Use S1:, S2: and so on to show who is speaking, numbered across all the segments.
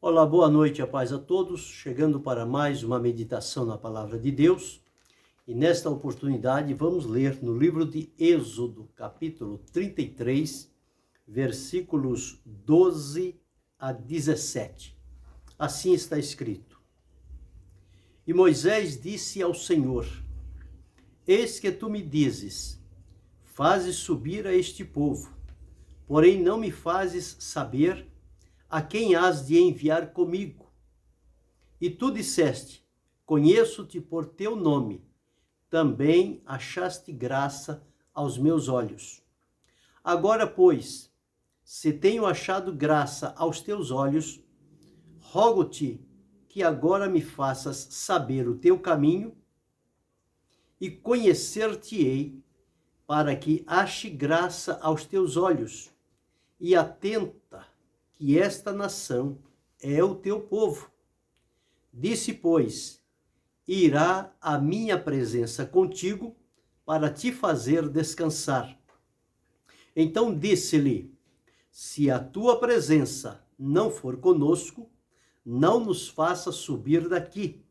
S1: Olá, boa noite, a paz a todos, chegando para mais uma meditação na Palavra de Deus. E nesta oportunidade vamos ler no livro de Êxodo, capítulo 33, versículos 12 a 17. Assim está escrito: E Moisés disse ao Senhor: Eis que tu me dizes, fazes subir a este povo, porém não me fazes saber a quem hás de enviar comigo. E tu disseste: Conheço-te por teu nome, também achaste graça aos meus olhos. Agora, pois, se tenho achado graça aos teus olhos, rogo-te que agora me faças saber o teu caminho e conhecer-te-ei, para que ache graça aos teus olhos, e atenta que esta nação é o teu povo. Disse, pois, irá a minha presença contigo para te fazer descansar. Então disse-lhe: Se a tua presença não for conosco, não nos faça subir daqui.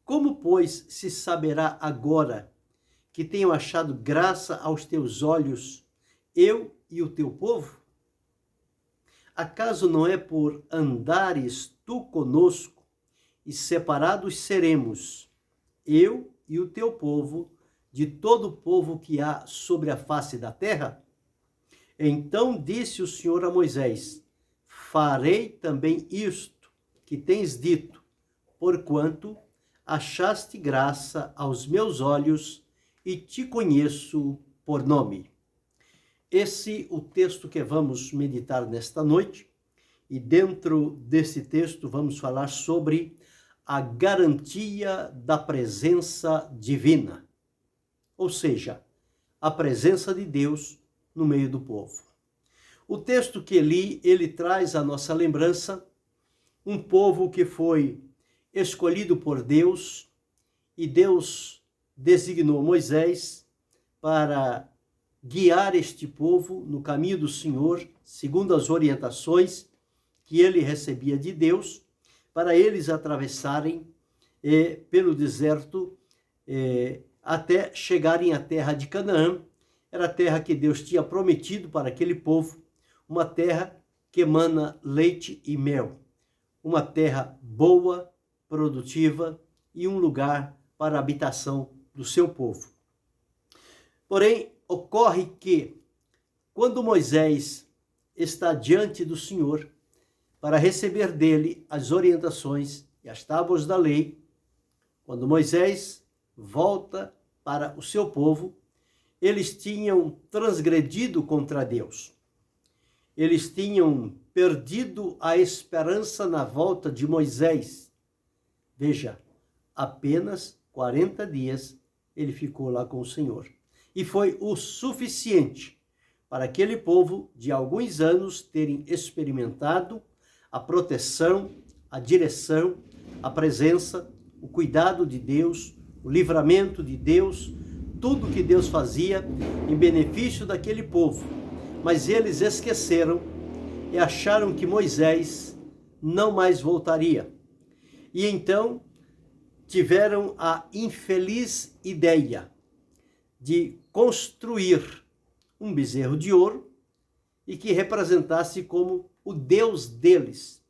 S1: Como, pois, se saberá agora que tenho achado graça aos teus olhos, eu e o teu povo? Acaso não é por andares tu conosco, e separados seremos, eu e o teu povo, de todo o povo que há sobre a face da terra? Então disse o Senhor a Moisés: Farei também isto que tens dito, porquanto achaste graça aos meus olhos e te conheço por nome. Esse é o texto que vamos meditar nesta noite, e dentro desse texto vamos falar sobre a garantia da presença divina, ou seja, a presença de Deus no meio do povo. O texto que li, ele traz à nossa lembrança um povo que foi escolhido por Deus, e Deus designou Moisés para guiar este povo no caminho do Senhor, segundo as orientações que ele recebia de Deus, para eles atravessarem pelo deserto até chegarem à terra de Canaã. Era a terra que Deus tinha prometido para aquele povo, uma terra que emana leite e mel, uma terra boa, produtiva e um lugar para a habitação do seu povo. Porém, ocorre que, quando Moisés está diante do Senhor para receber dele as orientações e as tábuas da lei, quando Moisés volta para o seu povo, eles tinham transgredido contra Deus. Eles tinham perdido a esperança na volta de Moisés. Veja, apenas 40 dias ele ficou lá com o Senhor. E foi o suficiente para aquele povo de alguns anos terem experimentado a proteção, a direção, a presença, o cuidado de Deus, o livramento de Deus, tudo que Deus fazia em benefício daquele povo. Mas eles esqueceram e acharam que Moisés não mais voltaria. E então tiveram a infeliz ideia de construir um bezerro de ouro e que representasse como o Deus deles.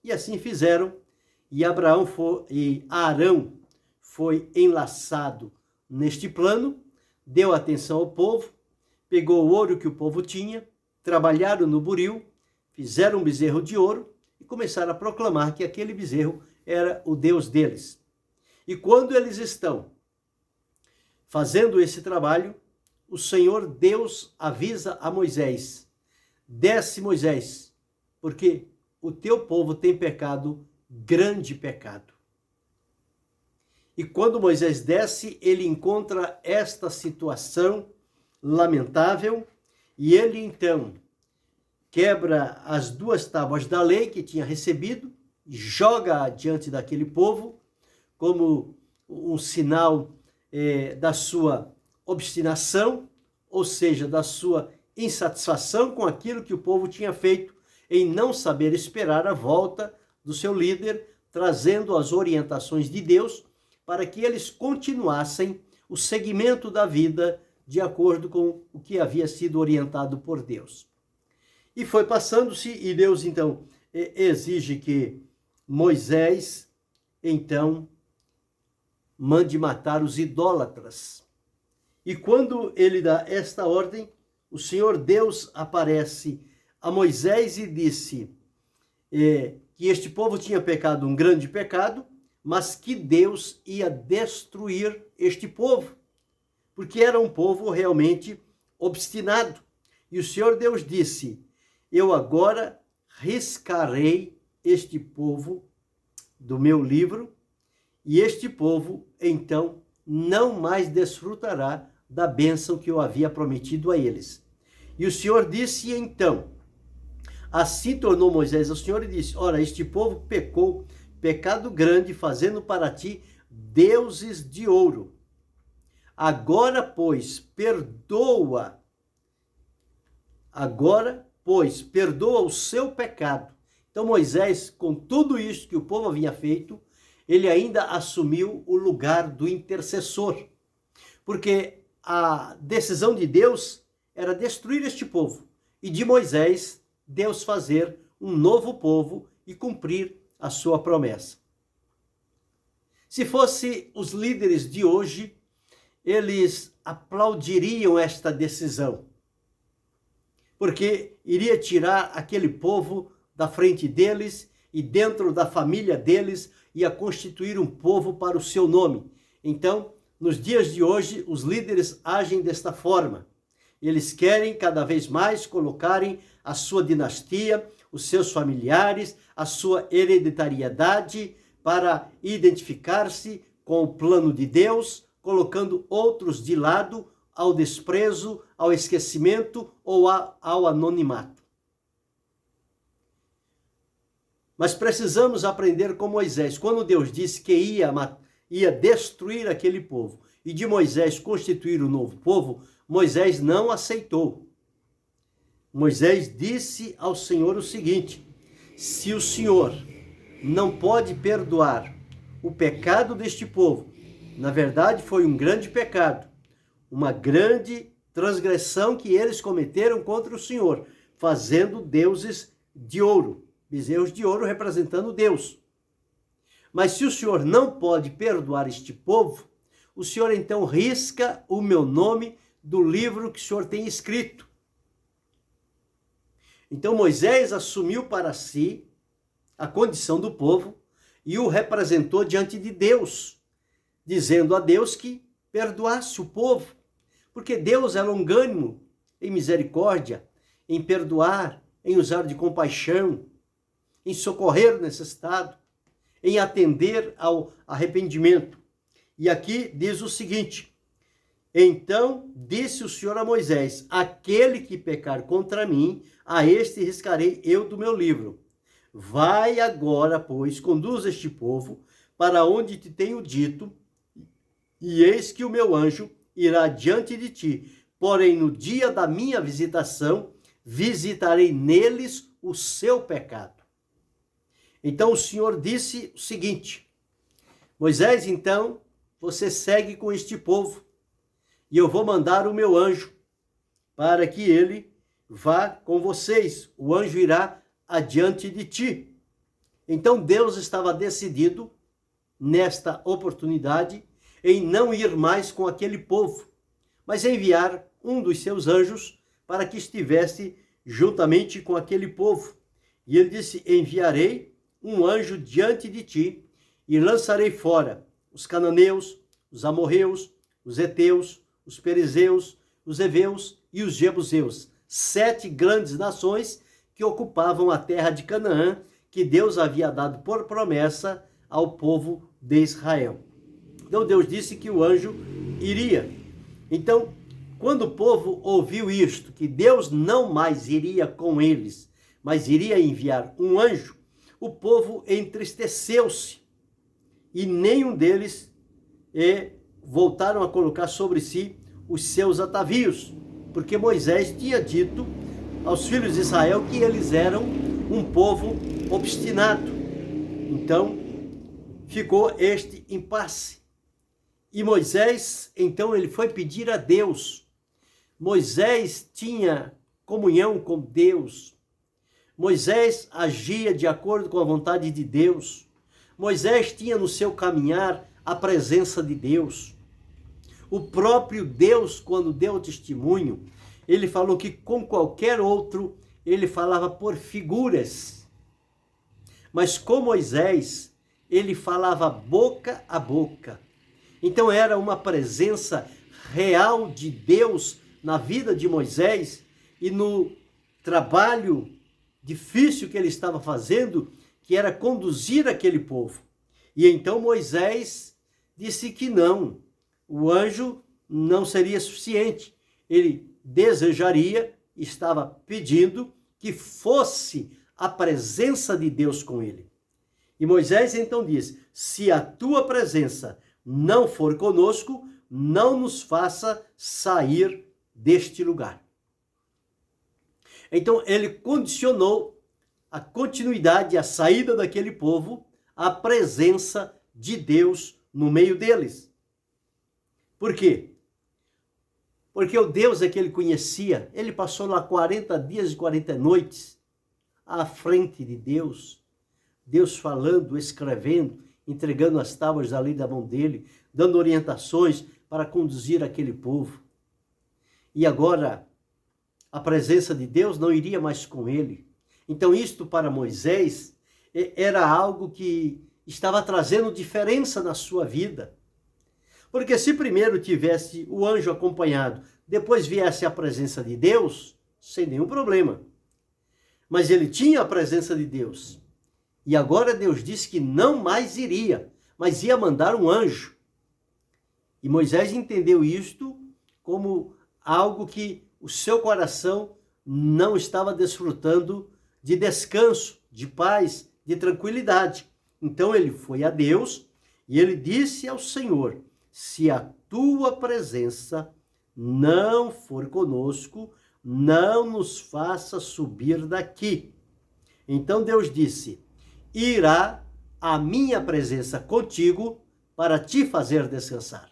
S1: E assim fizeram, e Arão foi enlaçado neste plano, deu atenção ao povo, pegou o ouro que o povo tinha, trabalharam no buril, fizeram um bezerro de ouro e começaram a proclamar que aquele bezerro era o Deus deles. E quando eles estão fazendo esse trabalho, o Senhor Deus avisa a Moisés: desce, Moisés, porque o teu povo tem pecado, grande pecado. E quando Moisés desce, ele encontra esta situação lamentável, e ele então quebra as 2 tábuas da lei que tinha recebido, joga diante daquele povo como um sinal da sua obstinação, ou seja, da sua insatisfação com aquilo que o povo tinha feito em não saber esperar a volta do seu líder, trazendo as orientações de Deus para que eles continuassem o segmento da vida de acordo com o que havia sido orientado por Deus. E foi passando-se, e Deus então exige que Moisés então mande matar os idólatras. E quando ele dá esta ordem, o Senhor Deus aparece a Moisés e disse que este povo tinha pecado um grande pecado, mas que Deus ia destruir este povo, porque era um povo realmente obstinado. E o Senhor Deus disse: eu agora riscarei este povo do meu livro, e este povo então não mais desfrutará da bênção que eu havia prometido a eles. E o Senhor disse então, assim tornou Moisés ao Senhor e disse: ora, este povo pecou, pecado grande, fazendo para ti deuses de ouro. Agora, pois, perdoa o seu pecado. Então Moisés, com tudo isso que o povo havia feito, ele ainda assumiu o lugar do intercessor, porque a decisão de Deus era destruir este povo, e de Moisés, Deus fazer um novo povo e cumprir a sua promessa. Se fosse os líderes de hoje, eles aplaudiriam esta decisão, porque iria tirar aquele povo da frente deles e dentro da família deles ia constituir um povo para o seu nome. Então, nos dias de hoje, os líderes agem desta forma. Eles querem cada vez mais colocarem a sua dinastia, os seus familiares, a sua hereditariedade para identificar-se com o plano de Deus, colocando outros de lado ao desprezo, ao esquecimento ou ao anonimato. Mas precisamos aprender com Moisés. Quando Deus disse que ia destruir aquele povo e de Moisés constituir um novo povo, Moisés não aceitou. Moisés disse ao Senhor o seguinte: se o Senhor não pode perdoar o pecado deste povo, na verdade foi um grande pecado, uma grande transgressão que eles cometeram contra o Senhor, fazendo deuses de ouro, bezerros de ouro representando Deus. Mas se o Senhor não pode perdoar este povo, o Senhor então risca o meu nome do livro que o Senhor tem escrito. Então Moisés assumiu para si a condição do povo e o representou diante de Deus, dizendo a Deus que perdoasse o povo, porque Deus é longânimo em misericórdia, em perdoar, em usar de compaixão, em socorrer o necessitado, em atender ao arrependimento. E aqui diz o seguinte: então disse o Senhor a Moisés: aquele que pecar contra mim, a este riscarei eu do meu livro. Vai agora, pois, conduz este povo para onde te tenho dito, e eis que o meu anjo irá diante de ti. Porém, no dia da minha visitação, visitarei neles o seu pecado. Então o Senhor disse o seguinte: Moisés, então, você segue com este povo, e eu vou mandar o meu anjo para que ele vá com vocês. O anjo irá adiante de ti. Então Deus estava decidido, nesta oportunidade, em não ir mais com aquele povo, mas enviar um dos seus anjos para que estivesse juntamente com aquele povo. E ele disse: enviarei um anjo diante de ti e lançarei fora os cananeus, os amorreus, os heteus, os perizeus, os heveus e os jebuseus, 7 grandes nações que ocupavam a terra de Canaã, que Deus havia dado por promessa ao povo de Israel. Então Deus disse que o anjo iria. Então, quando o povo ouviu isto, que Deus não mais iria com eles, mas iria enviar um anjo, o povo entristeceu-se e nenhum deles voltaram a colocar sobre si os seus atavios, porque Moisés tinha dito aos filhos de Israel que eles eram um povo obstinado. Então, ficou este impasse. E Moisés, então, ele foi pedir a Deus. Moisés tinha comunhão com Deus. Moisés agia de acordo com a vontade de Deus. Moisés tinha no seu caminhar a presença de Deus. O próprio Deus, quando deu testemunho, ele falou que com qualquer outro, ele falava por figuras. Mas com Moisés, ele falava boca a boca. Então era uma presença real de Deus na vida de Moisés e no trabalho difícil que ele estava fazendo, que era conduzir aquele povo. E então Moisés disse que não, o anjo não seria suficiente. Ele desejaria, estava pedindo que fosse a presença de Deus com ele. E Moisés então diz: se a tua presença não for conosco, não nos faça sair deste lugar. Então ele condicionou a continuidade, a saída daquele povo, à presença de Deus no meio deles. Por quê? Porque o Deus é que ele conhecia. Ele passou lá 40 dias e 40 noites à frente de Deus. Deus falando, escrevendo, entregando as tábuas da lei da mão dele, dando orientações para conduzir aquele povo. E agora, a presença de Deus não iria mais com ele. Então isto para Moisés era algo que estava trazendo diferença na sua vida. Porque se primeiro tivesse o anjo acompanhado, depois viesse a presença de Deus, sem nenhum problema. Mas ele tinha a presença de Deus. E agora Deus disse que não mais iria, mas ia mandar um anjo. E Moisés entendeu isto como algo que o seu coração não estava desfrutando de descanso, de paz, de tranquilidade. Então ele foi a Deus e ele disse ao Senhor: se a tua presença não for conosco, não nos faça subir daqui. Então Deus disse: irá a minha presença contigo para te fazer descansar.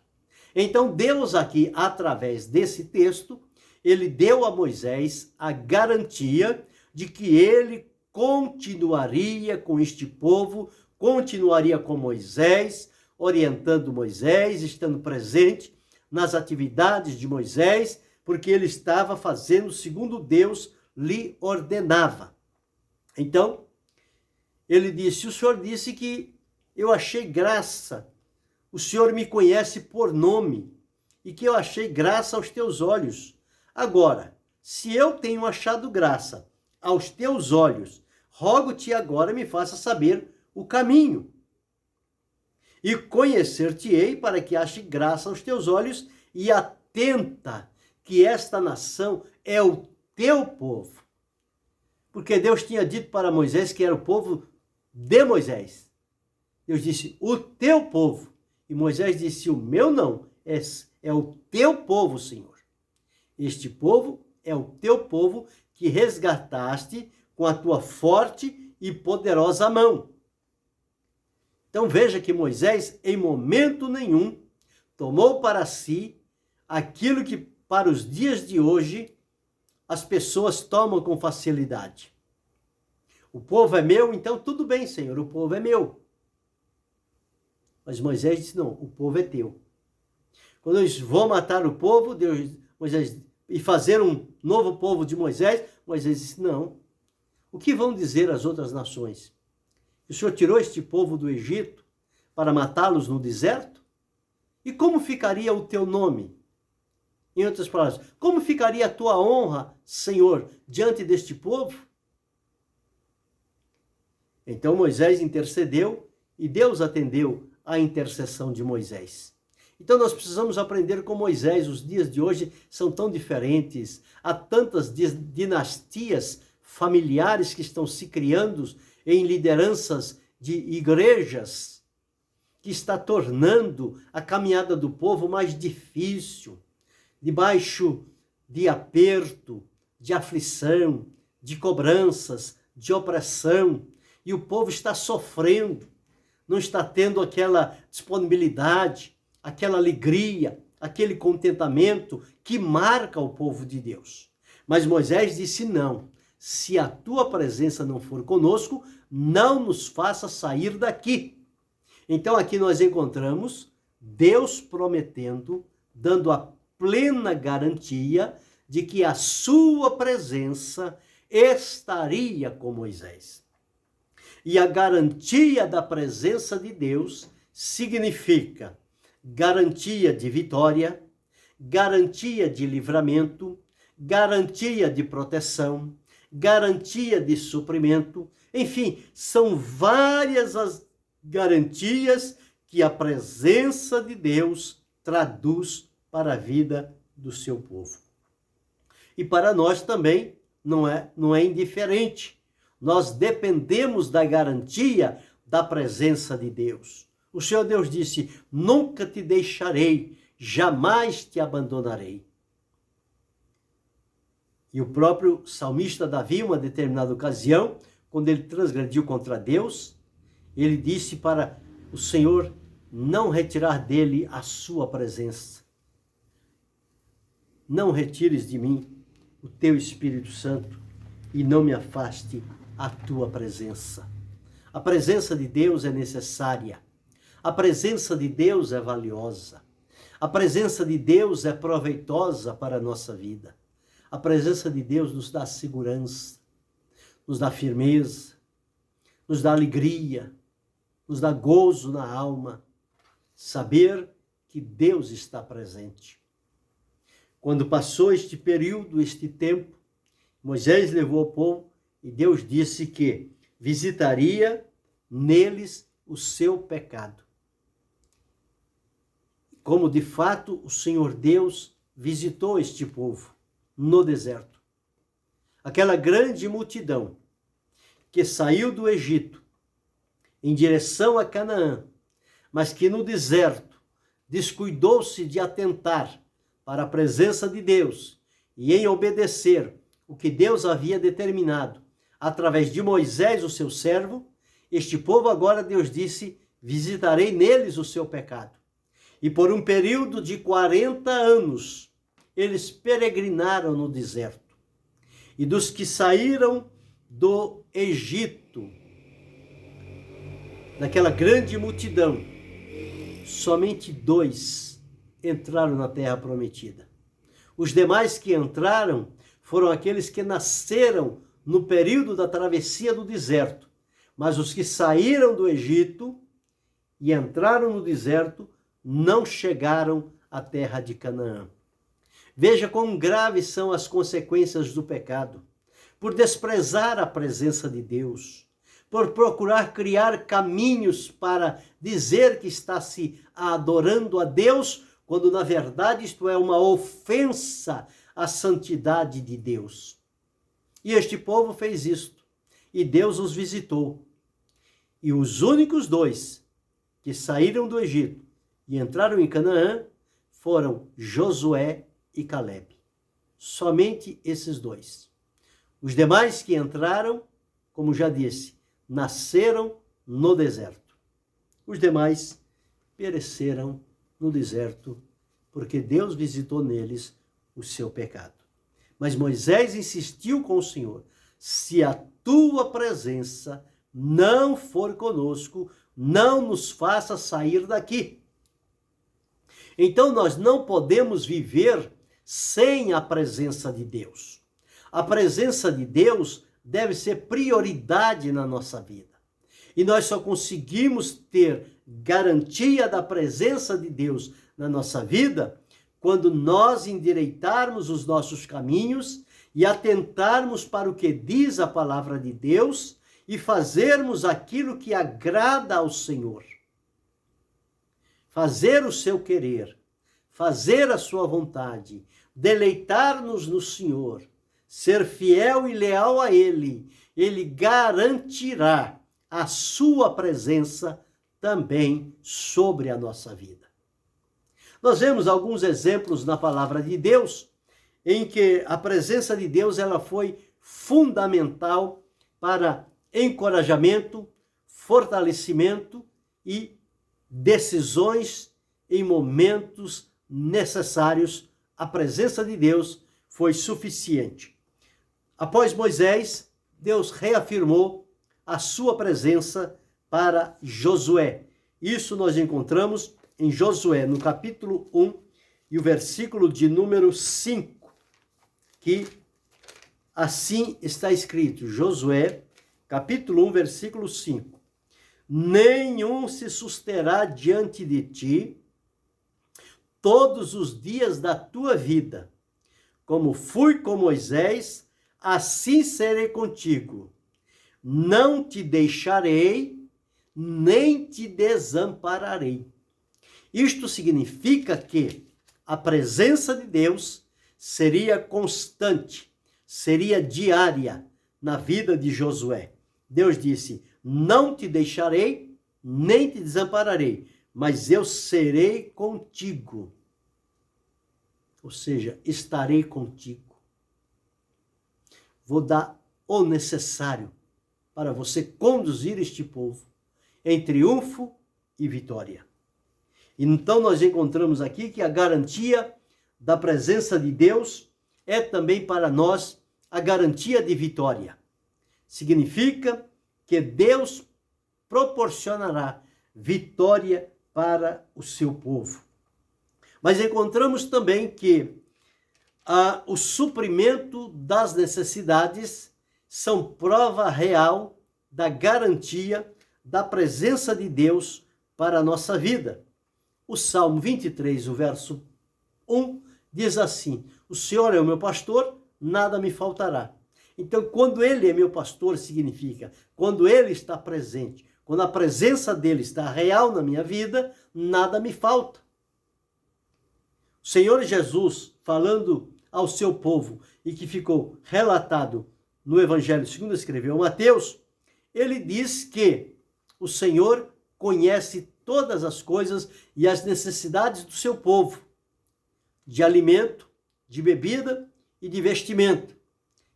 S1: Então Deus aqui, através desse texto, ele deu a Moisés a garantia de que ele continuaria com este povo, continuaria com Moisés, orientando Moisés, estando presente nas atividades de Moisés, porque ele estava fazendo segundo Deus lhe ordenava. Então, ele disse: o Senhor disse que eu achei graça, o Senhor me conhece por nome, e que eu achei graça aos teus olhos. Agora, se eu tenho achado graça aos teus olhos, rogo-te agora me faça saber o caminho. E conhecer-te-ei para que ache graça aos teus olhos, e atenta que esta nação é o teu povo. Porque Deus tinha dito para Moisés que era o povo de Moisés. Deus disse: o teu povo. E Moisés disse: o meu não, é o teu povo, Senhor. Este povo é o teu povo que resgataste com a tua forte e poderosa mão. Então veja que Moisés, em momento nenhum, tomou para si aquilo que para os dias de hoje as pessoas tomam com facilidade. O povo é meu, então tudo bem, Senhor, o povo é meu. Mas Moisés disse: não, o povo é teu. Quando eles vão matar o povo, Moisés, e fazer um novo povo de Moisés, Moisés disse: não. O que vão dizer as outras nações? O Senhor tirou este povo do Egito para matá-los no deserto? E como ficaria o teu nome? Em outras palavras, como ficaria a tua honra, Senhor, diante deste povo? Então Moisés intercedeu e Deus atendeu à intercessão de Moisés. Então nós precisamos aprender com Moisés. Os dias de hoje são tão diferentes. Há tantas dinastias familiares que estão se criando em lideranças de igrejas, que está tornando a caminhada do povo mais difícil, debaixo de aperto, de aflição, de cobranças, de opressão. e o povo está sofrendo, não está tendo aquela disponibilidade, aquela alegria, aquele contentamento que marca o povo de Deus. Mas Moisés disse: não, se a tua presença não for conosco, não nos faça sair daqui. Então aqui nós encontramos Deus prometendo, dando a plena garantia de que a sua presença estaria com Moisés. E a garantia da presença de Deus significa garantia de vitória, garantia de livramento, garantia de proteção, garantia de suprimento. Enfim, são várias as garantias que a presença de Deus traduz para a vida do seu povo. E para nós também não é indiferente. Nós dependemos da garantia da presença de Deus. O Senhor Deus disse: nunca te deixarei, jamais te abandonarei. E o próprio salmista Davi, em uma determinada ocasião, quando ele transgrediu contra Deus, ele disse para o Senhor não retirar dele a sua presença. Não retires de mim o teu Espírito Santo e não me afaste a tua presença. A presença de Deus é necessária. A presença de Deus é valiosa. A presença de Deus é proveitosa para a nossa vida. A presença de Deus nos dá segurança, nos dá firmeza, nos dá alegria, nos dá gozo na alma, saber que Deus está presente. Quando passou este período, este tempo, Moisés levou o povo e Deus disse que visitaria neles o seu pecado. Como de fato o Senhor Deus visitou este povo no deserto. Aquela grande multidão que saiu do Egito em direção a Canaã, mas que no deserto descuidou-se de atentar para a presença de Deus e em obedecer o que Deus havia determinado através de Moisés, o seu servo, este povo agora, Deus disse, visitarei neles o seu pecado. E por um período de 40 anos, eles peregrinaram no deserto. E dos que saíram do Egito, daquela grande multidão, somente 2 entraram na terra prometida. Os demais que entraram foram aqueles que nasceram no período da travessia do deserto. Mas os que saíram do Egito e entraram no deserto não chegaram à terra de Canaã. Veja quão graves são as consequências do pecado. Por desprezar a presença de Deus, por procurar criar caminhos para dizer que está se adorando a Deus, quando na verdade isto é uma ofensa à santidade de Deus. E este povo fez isto, e Deus os visitou. E os únicos 2 que saíram do Egito e entraram em Canaã foram Josué e Calebe. Somente esses 2. Os demais que entraram, como já disse, nasceram no deserto. Os demais pereceram no deserto, porque Deus visitou neles o seu pecado. Mas Moisés insistiu com o Senhor: se a tua presença não for conosco, não nos faça sair daqui. Então nós não podemos viver sem a presença de Deus. A presença de Deus deve ser prioridade na nossa vida. E nós só conseguimos ter garantia da presença de Deus na nossa vida quando nós endireitarmos os nossos caminhos e atentarmos para o que diz a palavra de Deus e fazermos aquilo que agrada ao Senhor. Fazer o seu querer, fazer a sua vontade, deleitar-nos no Senhor, ser fiel e leal a Ele, Ele garantirá a sua presença também sobre a nossa vida. Nós vemos alguns exemplos na palavra de Deus em que a presença de Deus ela foi fundamental para encorajamento, fortalecimento e decisões em momentos necessários. A presença de Deus foi suficiente. Após Moisés, Deus reafirmou a sua presença para Josué. Isso nós encontramos em Josué, no capítulo 1, e o versículo de número 5, que assim está escrito, Josué, capítulo 1, versículo 5. Nenhum se susterá diante de ti todos os dias da tua vida. Como fui com Moisés, assim serei contigo. Não te deixarei, nem te desampararei. Isto significa que a presença de Deus seria constante, seria diária na vida de Josué. Deus disse, não te deixarei, nem te desampararei, mas eu serei contigo. Ou seja, estarei contigo. Vou dar o necessário para você conduzir este povo em triunfo e vitória. Então nós encontramos aqui que a garantia da presença de Deus é também para nós a garantia de vitória. Significa que Deus proporcionará vitória para o seu povo. Mas encontramos também que o suprimento das necessidades são prova real da garantia da presença de Deus para a nossa vida. O Salmo 23, o verso 1, diz assim, o Senhor é o meu pastor, nada me faltará. Então, quando Ele é meu pastor, significa, quando Ele está presente, quando a presença dEle está real na minha vida, nada me falta. O Senhor Jesus, falando ao seu povo, e que ficou relatado no Evangelho segundo escreveu Mateus, ele diz que o Senhor conhece todas as coisas e as necessidades do seu povo, de alimento, de bebida e de vestimento.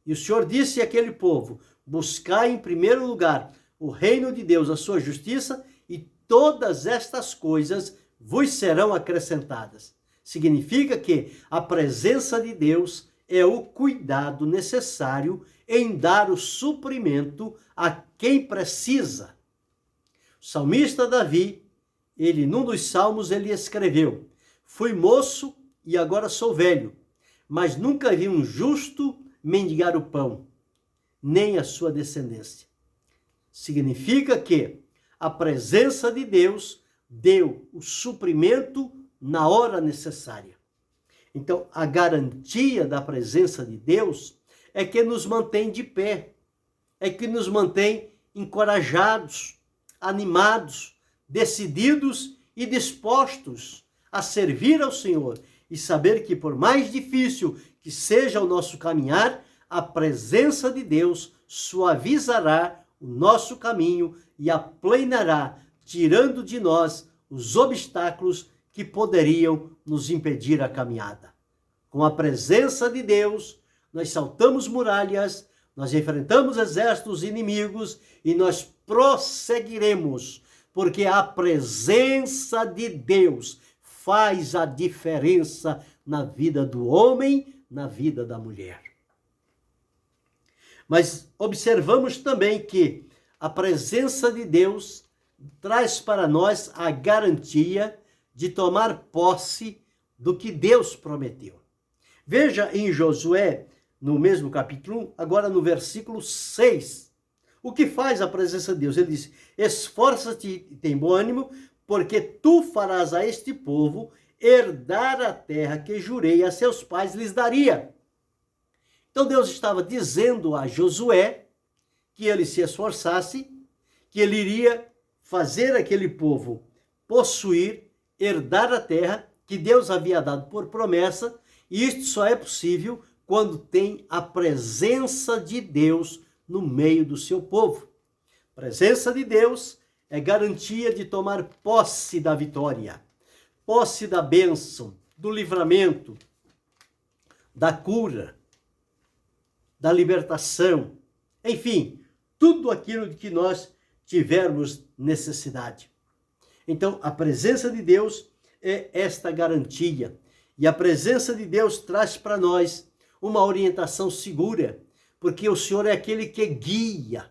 S1: E o Senhor disse àquele povo, buscai em primeiro lugar o reino de Deus, a sua justiça, e todas estas coisas vos serão acrescentadas. Significa que a presença de Deus é o cuidado necessário em dar o suprimento a quem precisa. O salmista Davi, num dos salmos, ele escreveu, fui moço e agora sou velho, mas nunca vi um justo mendigar o pão, nem a sua descendência. Significa que a presença de Deus deu o suprimento na hora necessária. Então, a garantia da presença de Deus é que nos mantém de pé, é que nos mantém encorajados, animados, decididos e dispostos a servir ao Senhor e saber que por mais difícil que seja o nosso caminhar, a presença de Deus suavizará o nosso caminho e aplanará, tirando de nós os obstáculos que poderiam nos impedir a caminhada. Com a presença de Deus, nós saltamos muralhas, nós enfrentamos exércitos inimigos e nós prosseguiremos, porque a presença de Deus faz a diferença na vida do homem, na vida da mulher. Mas observamos também que a presença de Deus traz para nós a garantia de tomar posse do que Deus prometeu. Veja em Josué, no mesmo capítulo 1, agora no versículo 6, o que faz a presença de Deus? Ele diz, esforça-te e tem bom ânimo, porque tu farás a este povo herdar a terra que jurei a seus pais lhes daria. Então Deus estava dizendo a Josué que ele se esforçasse, que ele iria fazer aquele povo possuir, herdar a terra que Deus havia dado por promessa, e isto só é possível quando tem a presença de Deus no meio do seu povo. A presença de Deus é garantia de tomar posse da vitória, posse da bênção, do livramento, da cura, da libertação, enfim, tudo aquilo de que nós tivermos necessidade. Então, a presença de Deus é esta garantia. E a presença de Deus traz para nós uma orientação segura, porque o Senhor é aquele que guia.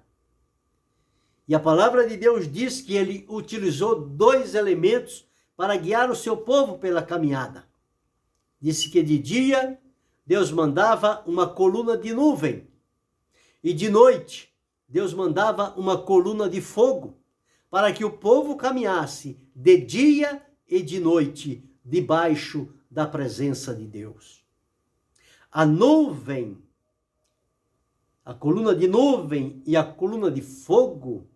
S1: E a palavra de Deus diz que ele utilizou 2 elementos para guiar o seu povo pela caminhada. Disse que de dia Deus mandava uma coluna de nuvem e de noite Deus mandava uma coluna de fogo para que o povo caminhasse de dia e de noite debaixo da presença de Deus. A nuvem, a coluna de nuvem e a coluna de fogo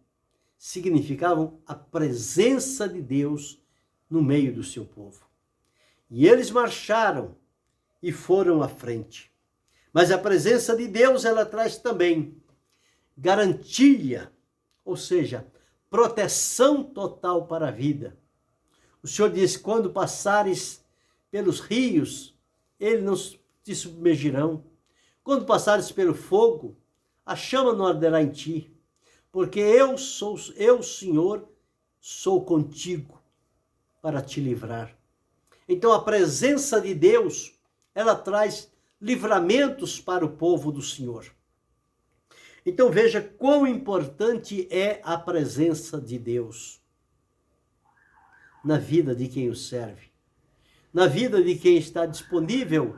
S1: significavam a presença de Deus no meio do seu povo. E eles marcharam e foram à frente. Mas a presença de Deus, ela traz também garantia, ou seja, proteção total para a vida. O Senhor diz, quando passares pelos rios, eles não te submergirão. Quando passares pelo fogo, a chama não arderá em ti, porque eu, Senhor, sou contigo para te livrar. Então a presença de Deus, ela traz livramentos para o povo do Senhor. Então veja quão importante é a presença de Deus na vida de quem o serve, na vida de quem está disponível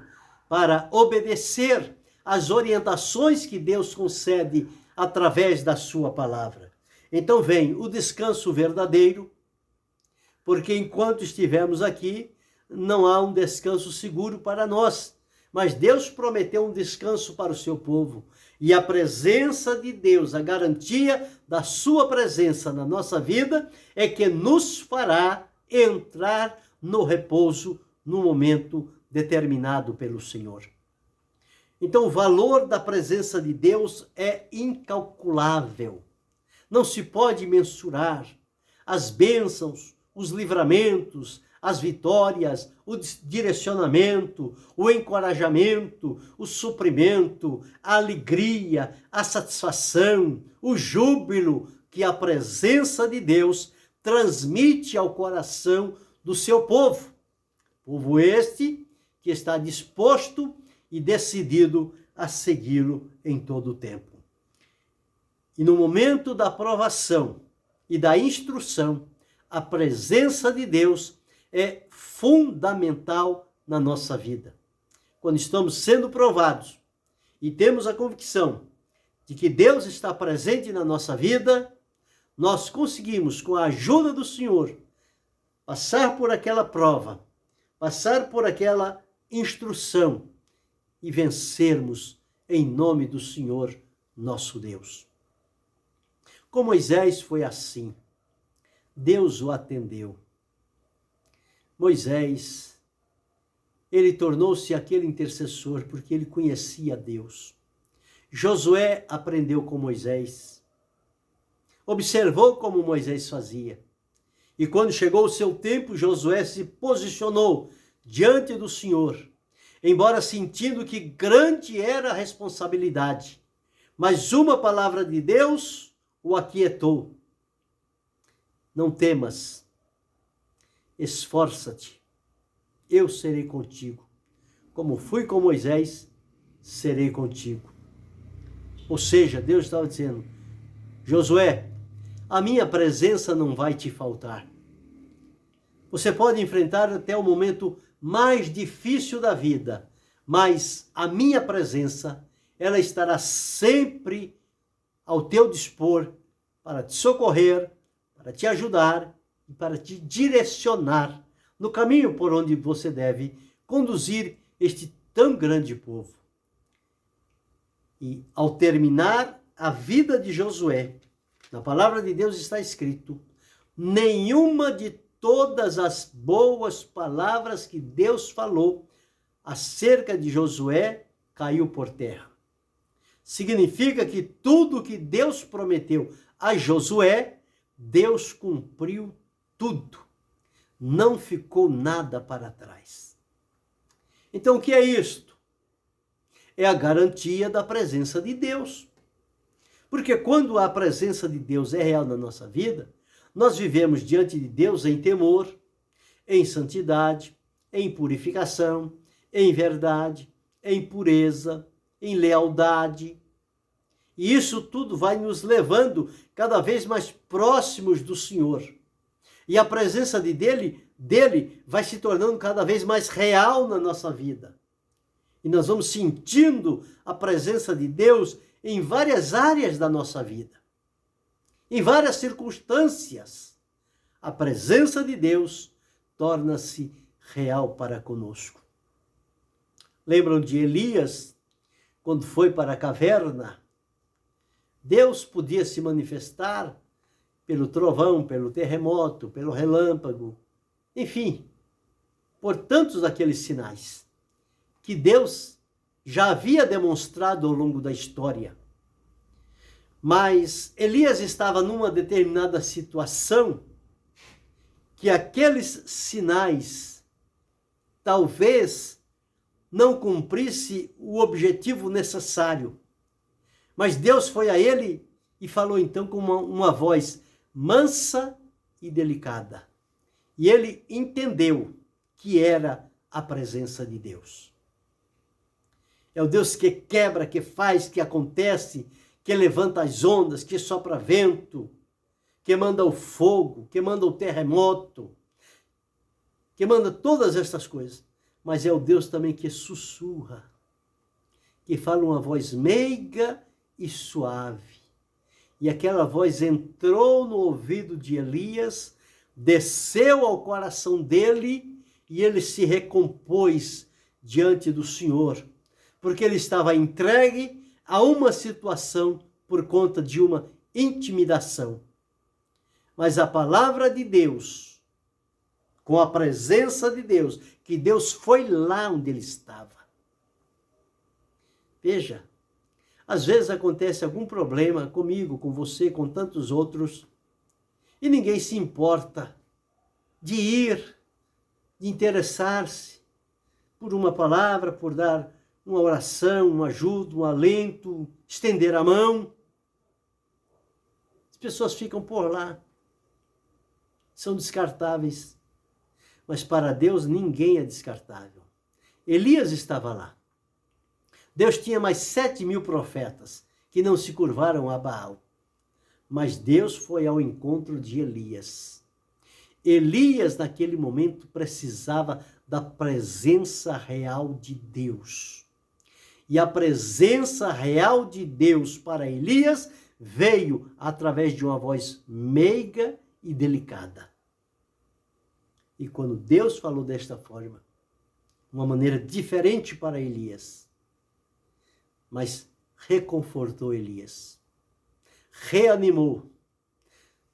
S1: para obedecer às orientações que Deus concede através da sua palavra. Então vem o descanso verdadeiro, porque enquanto estivermos aqui, não há um descanso seguro para nós, mas Deus prometeu um descanso para o seu povo. E a presença de Deus, a garantia da sua presença na nossa vida, é que nos fará entrar no repouso no momento determinado pelo Senhor. Então o valor da presença de Deus é incalculável. Não se pode mensurar as bênçãos, os livramentos, as vitórias, o direcionamento, o encorajamento, o suprimento, a alegria, a satisfação, o júbilo que a presença de Deus transmite ao coração do seu povo. Povo este que está disposto e decidido a segui-lo em todo o tempo. E no momento da provação e da instrução, a presença de Deus é fundamental na nossa vida. Quando estamos sendo provados e temos a convicção de que Deus está presente na nossa vida, nós conseguimos, com a ajuda do Senhor, passar por aquela prova, passar por aquela instrução e vencermos em nome do Senhor nosso Deus. Com Moisés foi assim. Deus o atendeu. Moisés, ele tornou-se aquele intercessor porque ele conhecia Deus. Josué aprendeu com Moisés, observou como Moisés fazia. E quando chegou o seu tempo, Josué se posicionou diante do Senhor, embora sentindo que grande era a responsabilidade. Mas uma palavra de Deus o aquietou. Não temas, esforça-te, eu serei contigo. Como fui com Moisés, serei contigo. Ou seja, Deus estava dizendo, Josué, a minha presença não vai te faltar. Você pode enfrentar até o momento mais difícil da vida, mas a minha presença, ela estará sempre ao teu dispor para te socorrer, para te ajudar e para te direcionar no caminho por onde você deve conduzir este tão grande povo. E ao terminar a vida de Josué, na palavra de Deus está escrito, nenhuma de todas as boas palavras que Deus falou acerca de Josué caiu por terra. Significa que tudo que Deus prometeu a Josué, Deus cumpriu tudo. Não ficou nada para trás. Então o que é isto? É a garantia da presença de Deus. Porque quando a presença de Deus é real na nossa vida, nós vivemos diante de Deus em temor, em santidade, em purificação, em verdade, em pureza, em lealdade. E isso tudo vai nos levando cada vez mais próximos do Senhor. E a presença dele vai se tornando cada vez mais real na nossa vida. E nós vamos sentindo a presença de Deus em várias áreas da nossa vida. Em várias circunstâncias, a presença de Deus torna-se real para conosco. Lembram de Elias, quando foi para a caverna? Deus podia se manifestar pelo trovão, pelo terremoto, pelo relâmpago, enfim, por tantos daqueles sinais que Deus já havia demonstrado ao longo da história. Mas Elias estava numa determinada situação que aqueles sinais talvez não cumprisse o objetivo necessário. Mas Deus foi a ele e falou então com uma voz mansa e delicada. E ele entendeu que era a presença de Deus. É o Deus que quebra, que faz, que acontece, que levanta as ondas, que sopra vento, que manda o fogo, que manda o terremoto, que manda todas essas coisas. Mas é o Deus também que sussurra, que fala uma voz meiga e suave. E aquela voz entrou no ouvido de Elias, desceu ao coração dele e ele se recompôs diante do Senhor, porque ele estava entregue a uma situação por conta de uma intimidação. Mas a palavra de Deus, com a presença de Deus, que Deus foi lá onde ele estava. Veja, às vezes acontece algum problema comigo, com você, com tantos outros, e ninguém se importa de ir, de interessar-se por uma palavra, por dar uma oração, uma ajuda, um alento, estender a mão. As pessoas ficam por lá, são descartáveis. Mas para Deus ninguém é descartável. Elias estava lá. Deus tinha mais 7.000 profetas que não se curvaram a Baal. Mas Deus foi ao encontro de Elias. Elias, naquele momento, precisava da presença real de Deus. E a presença real de Deus para Elias veio através de uma voz meiga e delicada. E quando Deus falou desta forma, uma maneira diferente para Elias, mas reconfortou Elias, reanimou,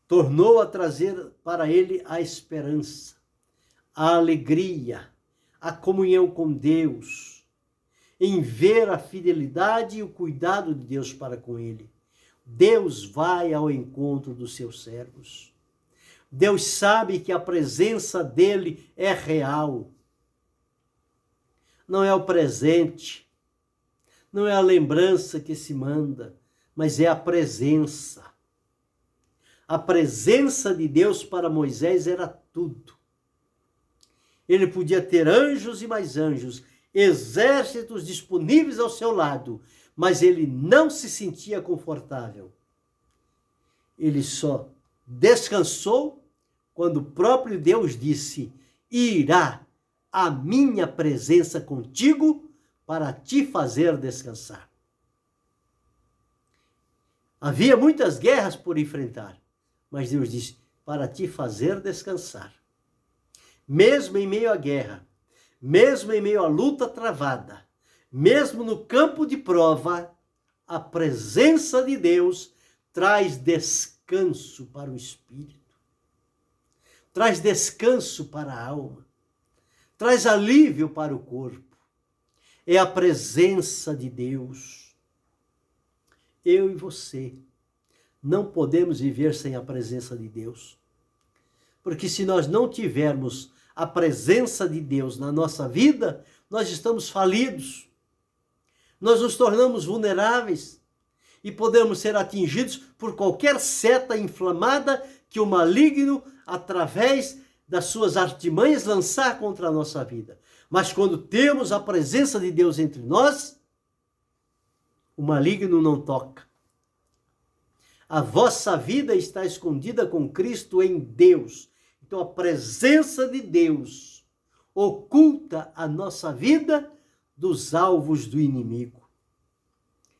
S1: tornou a trazer para ele a esperança, a alegria, a comunhão com Deus, em ver a fidelidade e o cuidado de Deus para com ele. Deus vai ao encontro dos seus servos. Deus sabe que a presença dele é real. Não é o presente, não é a lembrança que se manda, mas é a presença. A presença de Deus para Moisés era tudo. Ele podia ter anjos e mais anjos, exércitos disponíveis ao seu lado, mas ele não se sentia confortável. Ele só descansou quando o próprio Deus disse: irá a minha presença contigo para te fazer descansar. Havia muitas guerras por enfrentar, mas Deus disse: para te fazer descansar. Mesmo em meio à guerra, mesmo em meio à luta travada, mesmo no campo de prova, a presença de Deus traz descanso para o espírito, traz descanso para a alma, traz alívio para o corpo. É a presença de Deus. Eu e você não podemos viver sem a presença de Deus, porque se nós não tivermos a presença de Deus na nossa vida, nós estamos falidos. Nós nos tornamos vulneráveis e podemos ser atingidos por qualquer seta inflamada que o maligno, através das suas artimanhas, lançar contra a nossa vida. Mas quando temos a presença de Deus entre nós, o maligno não toca. A vossa vida está escondida com Cristo em Deus. Então a presença de Deus oculta a nossa vida dos alvos do inimigo.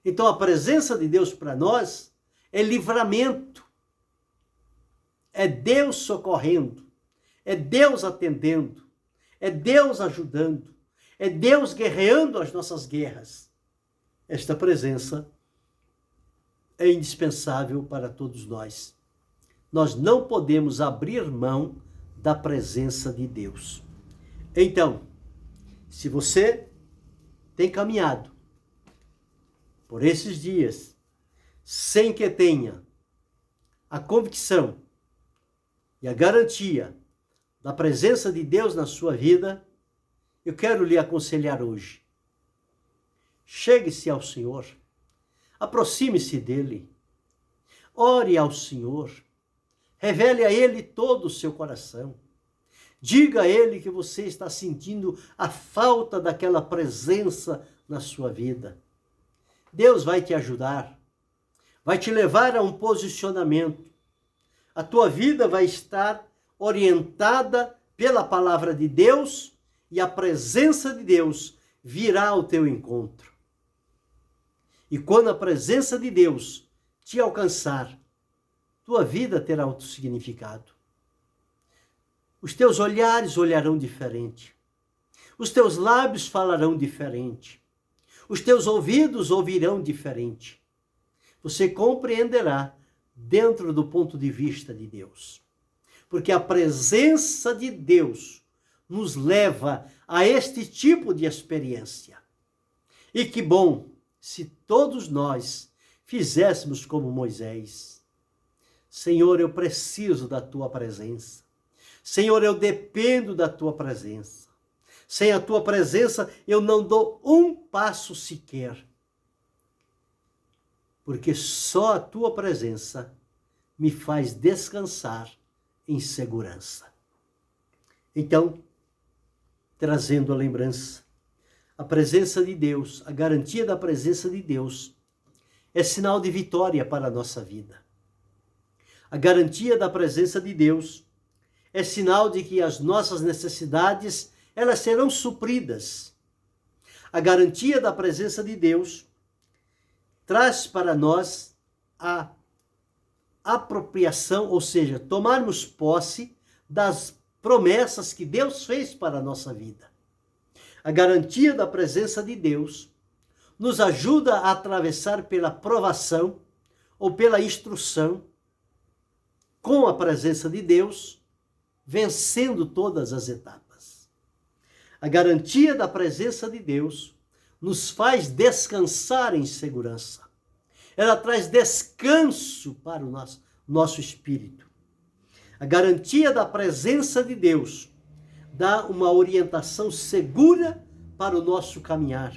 S1: Então a presença de Deus para nós é livramento. É Deus socorrendo, é Deus atendendo, é Deus ajudando, é Deus guerreando as nossas guerras. Esta presença é indispensável para todos nós. Nós não podemos abrir mão da presença de Deus. Então, se você tem caminhado por esses dias sem que tenha a convicção e a garantia da presença de Deus na sua vida, eu quero lhe aconselhar hoje. Chegue-se ao Senhor, aproxime-se dele, ore ao Senhor, revele a ele todo o seu coração. Diga a ele que você está sentindo a falta daquela presença na sua vida. Deus vai te ajudar, vai te levar a um posicionamento. A tua vida vai estar orientada pela palavra de Deus e a presença de Deus virá ao teu encontro. E quando a presença de Deus te alcançar, tua vida terá outro significado. Os teus olhares olharão diferente. Os teus lábios falarão diferente. Os teus ouvidos ouvirão diferente. Você compreenderá dentro do ponto de vista de Deus. Porque a presença de Deus nos leva a este tipo de experiência. E que bom se todos nós fizéssemos como Moisés. Senhor, eu preciso da tua presença. Senhor, eu dependo da tua presença. Sem a tua presença, eu não dou um passo sequer. Porque só a tua presença me faz descansar em segurança. Então, trazendo a lembrança, a presença de Deus, a garantia da presença de Deus, é sinal de vitória para a nossa vida. A garantia da presença de Deus é sinal de que as nossas necessidades, elas serão supridas. A garantia da presença de Deus traz para nós a apropriação, ou seja, tomarmos posse das promessas que Deus fez para a nossa vida. A garantia da presença de Deus nos ajuda a atravessar pela provação ou pela instrução com a presença de Deus, vencendo todas as etapas. A garantia da presença de Deus nos faz descansar em segurança. Ela traz descanso para o nosso espírito. A garantia da presença de Deus dá uma orientação segura para o nosso caminhar,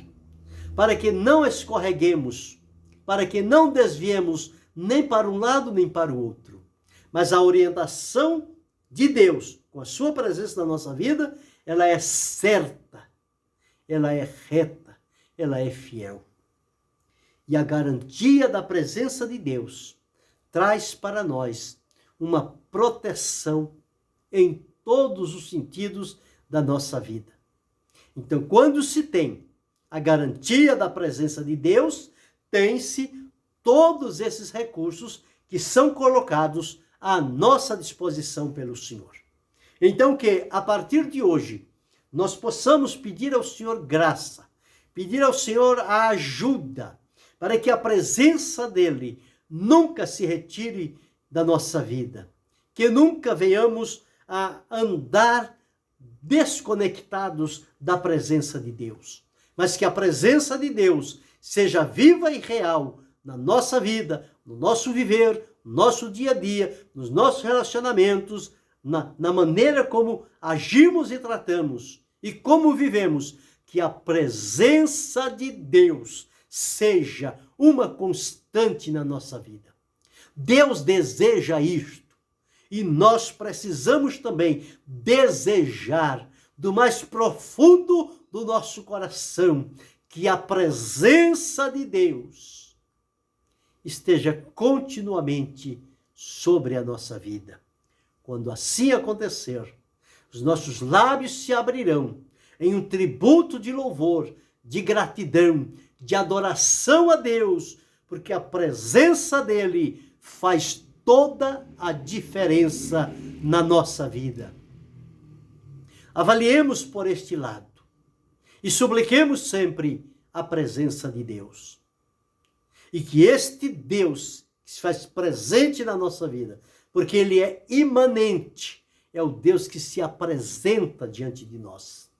S1: para que não escorreguemos, para que não desviemos nem para um lado nem para o outro. Mas a orientação de Deus, com a sua presença na nossa vida, ela é certa, ela é reta, ela é fiel. E a garantia da presença de Deus traz para nós uma proteção em todos os sentidos da nossa vida. Então, quando se tem a garantia da presença de Deus, tem-se todos esses recursos que são colocados à nossa disposição pelo Senhor. Então, que a partir de hoje, nós possamos pedir ao Senhor graça, pedir ao Senhor a ajuda, para que a presença dele nunca se retire da nossa vida, que nunca venhamos a andar desconectados da presença de Deus, mas que a presença de Deus seja viva e real na nossa vida, no nosso viver, no nosso dia a dia, nos nossos relacionamentos, na maneira como agimos e tratamos e como vivemos, que a presença de Deus seja uma constante na nossa vida. Deus deseja isto e nós precisamos também desejar do mais profundo do nosso coração que a presença de Deus esteja continuamente sobre a nossa vida. Quando assim acontecer, os nossos lábios se abrirão em um tributo de louvor, de gratidão, de adoração a Deus, porque a presença dele faz toda a diferença na nossa vida. Avaliemos por este lado e supliquemos sempre a presença de Deus. E que este Deus que se faz presente na nossa vida, porque ele é imanente, é o Deus que se apresenta diante de nós.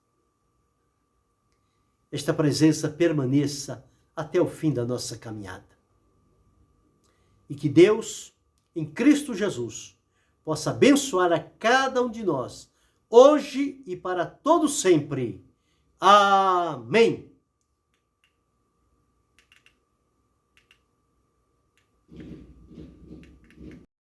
S1: Esta presença permaneça até o fim da nossa caminhada. E que Deus, em Cristo Jesus, possa abençoar a cada um de nós, hoje e para todo sempre. Amém.